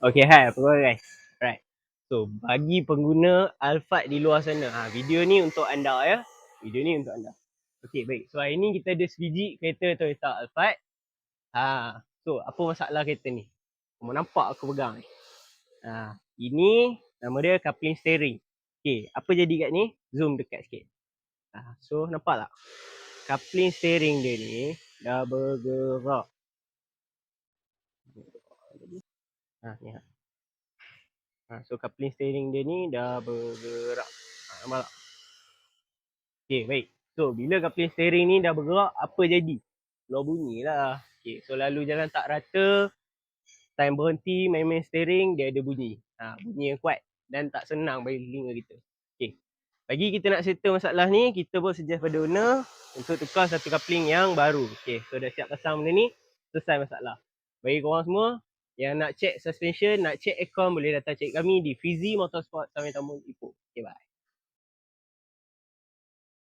Okay, hai, apa khabar guys? Alright. So, bagi pengguna Alphard di luar sana, video ni untuk anda ya. Video ni untuk anda. Okay, baik. So, hari ni kita ada sebiji kereta Toyota Alphard. So, apa masalah kereta ni? Kamu nampak aku pegang ni. Ini nama dia coupling steering. Okay, apa jadi kat ni? Zoom dekat sikit. So, nampak tak? Coupling steering dia ni dah bergerak. Ni. So coupling steering dia ni dah bergerak. Nampak tak? Okay, baik. So bila coupling steering ni dah bergerak, apa jadi? Keluar bunyi lah. Okay, so lalu jalan tak rata, time berhenti main-main steering, dia ada bunyi. Bunyi yang kuat dan tak senang bagi telinga kita. Okay, bagi kita nak settle masalah ni, kita pun suggest pada owner untuk tukar satu coupling yang baru. Okay, so dah siap pasang benda ni, selesai masalah. Bagi korang semua yang nak check suspension, nak check aircon, boleh datang check kami di Fizi Motorsport Taman Ipoh.